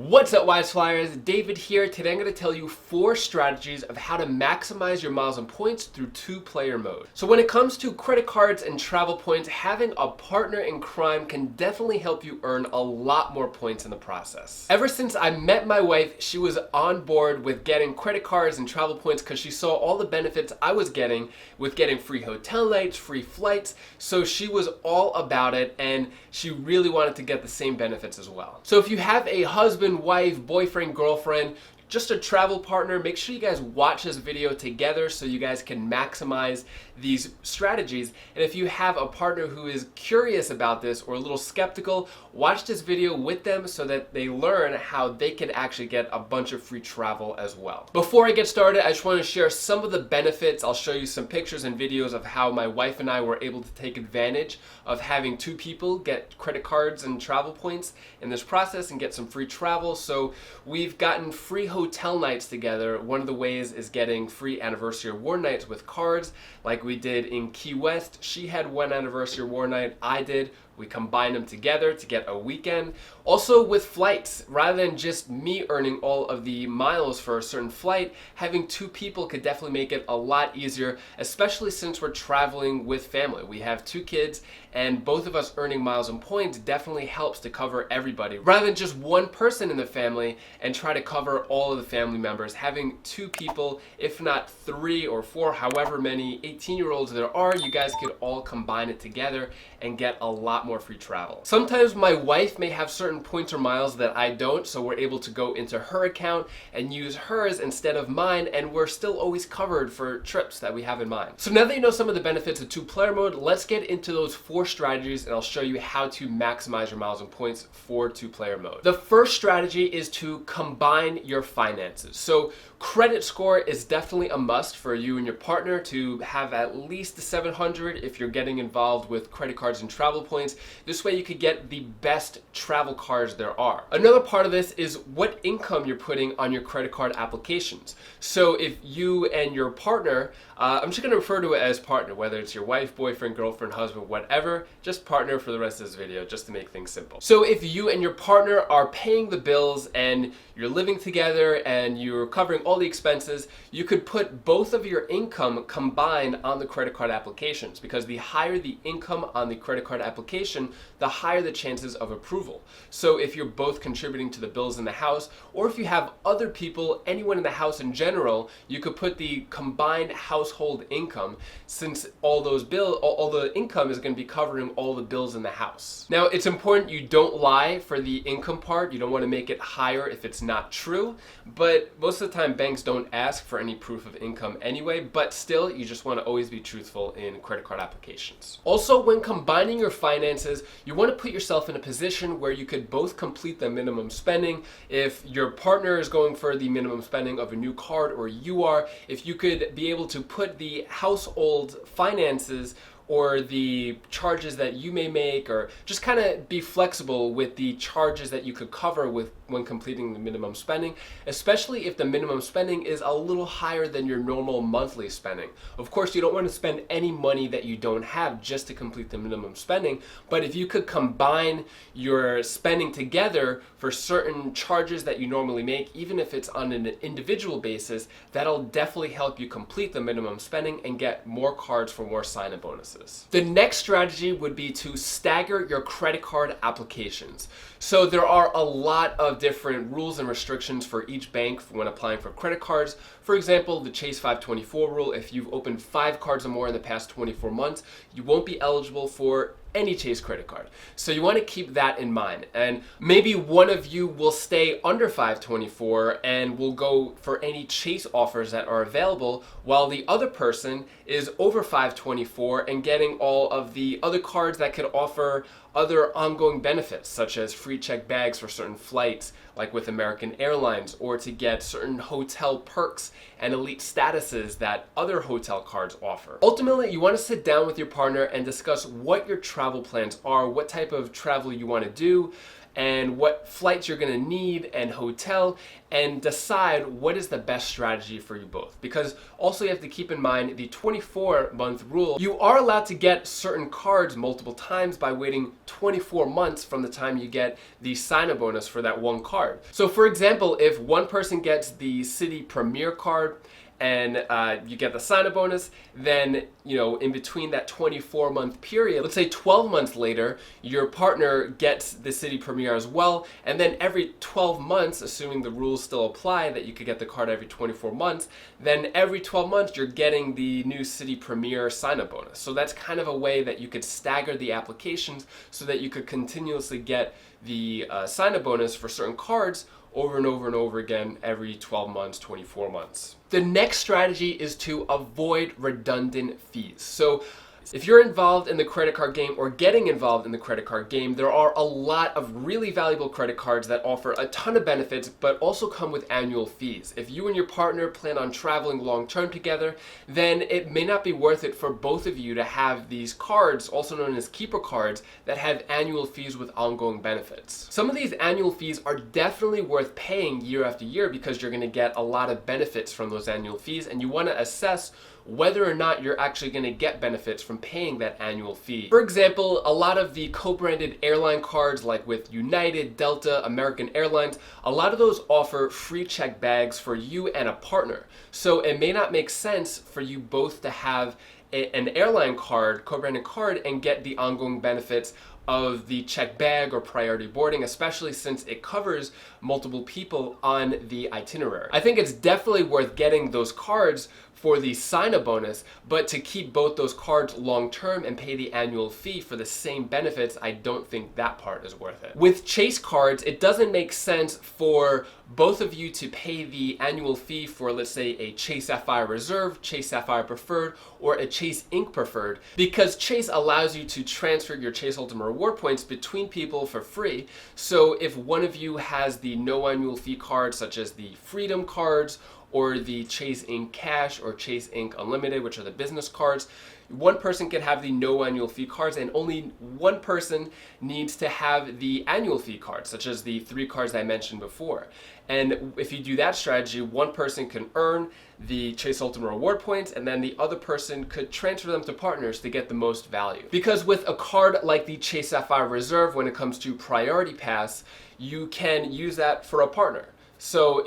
What's up, Wise Flyers? David here. Today I'm going to tell you 4 strategies of how to maximize your miles and points through 2-player mode. So when it comes to credit cards and travel points, having a partner in crime can definitely help you earn a lot more points in the process. Ever since I met my wife, she was on board with getting credit cards and travel points because she saw all the benefits I was getting with getting free hotel nights, free flights. So she was all about it and she really wanted to get the same benefits as well. So if you have a husband, wife, boyfriend, girlfriend, just a travel partner, make sure you guys watch this video together so you guys can maximize these strategies. And if you have a partner who is curious about this or a little skeptical, watch this video with them so that they learn how they can actually get a bunch of free travel as well. Before I get started, I just want to share some of the benefits. I'll show you some pictures and videos of how my wife and I were able to take advantage of having 2 people get credit cards and travel points in this process and get some free travel. So we've gotten free hotel nights together. One of the ways is getting free anniversary award nights with cards like we did in Key West. She had one anniversary award night, I did. We combined them together to get a weekend. Also with flights, rather than just me earning all of the miles for a certain flight, having 2 people could definitely make it a lot easier, especially since we're traveling with family. We have 2 kids and both of us earning miles and points definitely helps to cover everybody. Rather than just one person in the family and try to cover all of the family members, having 2 people, if not 3 or 4, however many 18-year-olds there are, you guys could all combine it together and get a lot more free travel. Sometimes my wife may have certain points or miles that I don't, so we're able to go into her account and use hers instead of mine, and we're still always covered for trips that we have in mind. So now that you know some of the benefits of 2-player mode, let's get into those 4 strategies and I'll show you how to maximize your miles and points for 2-player mode. The first strategy is to combine your finances. So credit score is definitely a must for you and your partner to have at least 700 if you're getting involved with credit cards and travel points. This way you could get the best travel cards there are. Another part of this is what income you're putting on your credit card applications. So if you and your partner, I'm just going to refer to it as partner, whether it's your wife, boyfriend, girlfriend, husband, whatever, just partner for the rest of this video, just to make things simple. So if you and your partner are paying the bills and you're living together and you're covering all the expenses, you could put both of your income combined on the credit card applications, because the higher the income on the credit card application, the higher the chances of approval. So if you're both contributing to the bills in the house, or if you have other people, anyone in the house in general, you could put the combined household income, since all the income is going to be covering all the bills in the house. Now it's important you don't lie for the income part. You don't want to make it higher if it's not true, but most of the time banks don't ask for any proof of income anyway, but still you just want to always be truthful in credit card applications. Also, when combining your finances, you want to put yourself in a position where you could both complete the minimum spending. If your partner is going for the minimum spending of a new card, or you are, if you could be able to put the household finances or the charges that you may make, or just kind of be flexible with the charges that you could cover with when completing the minimum spending, especially if the minimum spending is a little higher than your normal monthly spending. Of course, you don't want to spend any money that you don't have just to complete the minimum spending, but if you could combine your spending together for certain charges that you normally make, even if it's on an individual basis, that'll definitely help you complete the minimum spending and get more cards for more sign-up bonuses. The next strategy would be to stagger your credit card applications. So there are a lot of different rules and restrictions for each bank when applying for credit cards. For example, the Chase 524 rule: if you've opened 5 cards or more in the past 24 months, you won't be eligible for any Chase credit card. So you want to keep that in mind. And maybe one of you will stay under 524 and will go for any Chase offers that are available, while the other person is over 524 and getting all of the other cards that could offer other ongoing benefits, such as free check bags for certain flights, like with American Airlines, or to get certain hotel perks and elite statuses that other hotel cards offer. Ultimately, you want to sit down with your partner and discuss what your travel plans are, what type of travel you want to do, and what flights you're going to need and hotel, and decide what is the best strategy for you both. Because also you have to keep in mind the 24-month rule. You are allowed to get certain cards multiple times by waiting 24 months from the time you get the sign-up bonus for that one card. So for example, if one person gets the City Premier card and you get the sign-up bonus, then in between that 24-month period, let's say 12 months later, your partner gets the City Premier as well, and then every 12 months, assuming the rules still apply that you could get the card every 24 months, then every 12 months you're getting the new City Premier sign-up bonus. So that's kind of a way that you could stagger the applications so that you could continuously get the sign-up bonus for certain cards over and over and over again every 12 months, 24 months. The next strategy is to avoid redundant fees. So if you're involved in the credit card game or getting involved in the credit card game, there are a lot of really valuable credit cards that offer a ton of benefits but also come with annual fees. If you and your partner plan on traveling long term together, then it may not be worth it for both of you to have these cards, also known as keeper cards, that have annual fees with ongoing benefits. Some of these annual fees are definitely worth paying year after year because you're going to get a lot of benefits from those annual fees, and you want to assess whether or not you're actually going to get benefits from paying that annual fee. For example, a lot of the co-branded airline cards like with United, Delta, American Airlines, a lot of those offer free check bags for you and a partner. So it may not make sense for you both to have an airline card, co-branded card, and get the ongoing benefits of the check bag or priority boarding, especially since it covers multiple people on the itinerary. I think it's definitely worth getting those cards for the sign-up bonus, but to keep both those cards long-term and pay the annual fee for the same benefits, I don't think that part is worth it. With Chase cards, it doesn't make sense for both of you to pay the annual fee for, let's say, a Chase Sapphire Reserve, Chase Sapphire Preferred, or a Chase Ink Preferred, because Chase allows you to transfer your Chase Ultimate Reward points between people for free. So if one of you has the no annual fee cards, such as the Freedom cards, or the Chase Ink Cash or Chase Ink Unlimited, which are the business cards, one person can have the no annual fee cards, and only one person needs to have the annual fee cards, such as the 3 cards I mentioned before. And if you do that strategy, one person can earn the Chase Ultimate Reward points, and then the other person could transfer them to partners to get the most value. Because with a card like the Chase Sapphire Reserve, when it comes to Priority Pass, you can use that for a partner. So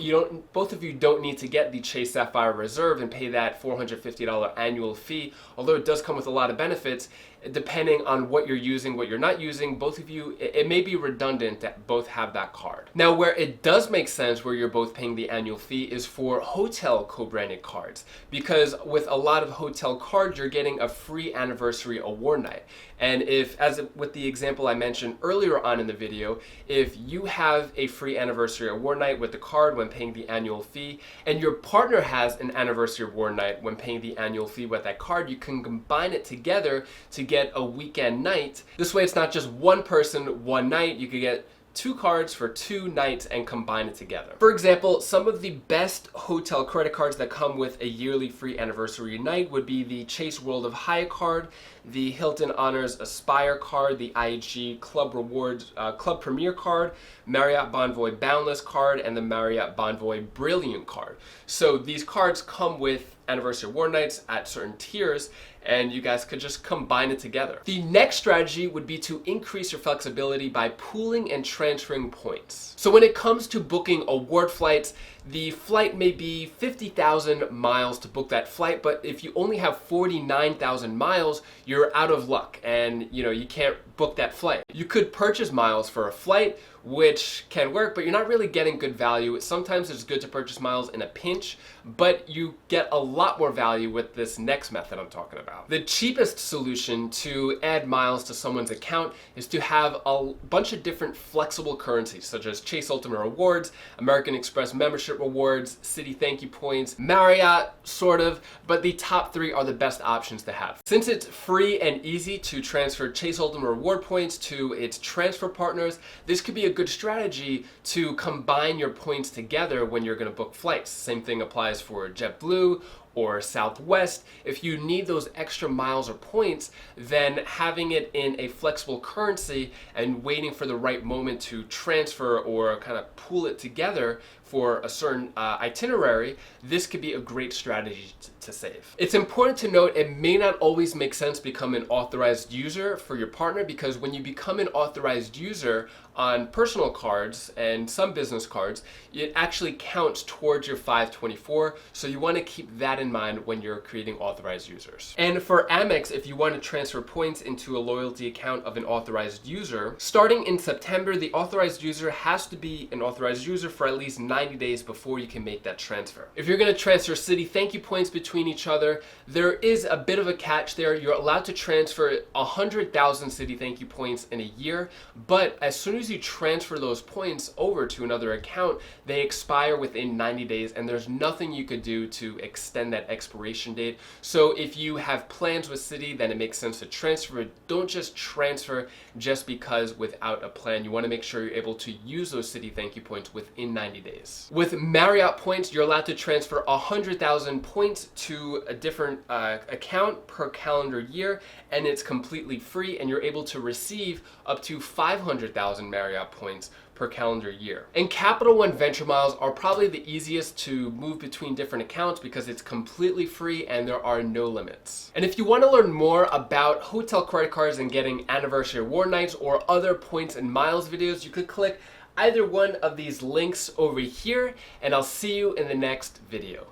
both of you don't need to get the Chase Sapphire Reserve and pay that $450 annual fee, although it does come with a lot of benefits. Depending on what you're using, what you're not using, both of you, it may be redundant that both have that card. Now, where it does make sense where you're both paying the annual fee is for hotel co-branded cards, because with a lot of hotel cards, you're getting a free anniversary award night. And with the example I mentioned earlier on in the video, if you have a free anniversary award night with the card when paying the annual fee, and your partner has an anniversary award night when paying the annual fee with that card, you can combine it together to get a weekend night. This way it's not just one person, one night. You could get 2 cards for 2 nights and combine it together. For example, some of the best hotel credit cards that come with a yearly free anniversary night would be the Chase World of Hyatt card, the Hilton Honors Aspire card, the IHG Club Rewards Club Premier card, Marriott Bonvoy Boundless card, and the Marriott Bonvoy Brilliant card. So these cards come with anniversary award nights at certain tiers, and you guys could just combine it together. The next strategy would be to increase your flexibility by pooling and transferring points. So when it comes to booking award flights, the flight may be 50,000 miles to book that flight, but if you only have 49,000 miles, you're out of luck and you can't book that flight. You could purchase miles for a flight, which can work, but you're not really getting good value. Sometimes it's good to purchase miles in a pinch, but you get a lot more value with this next method I'm talking about. The cheapest solution to add miles to someone's account is to have a bunch of different flexible currencies, such as Chase Ultimate Rewards, American Express membership rewards, Citi Thank You points, Marriott, sort of, but the top 3 are the best options to have. Since it's free and easy to transfer Chase Ultimate Reward points to its transfer partners, this could be a good strategy to combine your points together when you're going to book flights. Same thing applies for JetBlue or Southwest, if you need those extra miles or points, then having it in a flexible currency and waiting for the right moment to transfer or kind of pool it together for a certain itinerary, this could be a great strategy to save. It's important to note it may not always make sense to become an authorized user for your partner, because when you become an authorized user on personal cards and some business cards, it actually counts towards your 524, so you want to keep that in mind when you're creating authorized users. And for Amex, if you want to transfer points into a loyalty account of an authorized user, starting in September, the authorized user has to be an authorized user for at least 90 days before you can make that transfer. If you're going to transfer Citi Thank You points between each other, there is a bit of a catch there. You're allowed to transfer 100,000 Citi Thank You points in a year, but as soon as you transfer those points over to another account, they expire within 90 days, and there's nothing you could do to extend that expiration date. So if you have plans with Citi, then it makes sense to transfer. Don't just transfer just because without a plan. You want to make sure you're able to use those Citi Thank You points within 90 days. With Marriott points, you're allowed to transfer 100,000 points to a different account per calendar year, and it's completely free, and you're able to receive up to 500,000 Marriott points per calendar year. And Capital One Venture Miles are probably the easiest to move between different accounts because it's completely free and there are no limits. And if you want to learn more about hotel credit cards and getting anniversary award nights or other points and miles videos, you could click either one of these links over here, and I'll see you in the next video.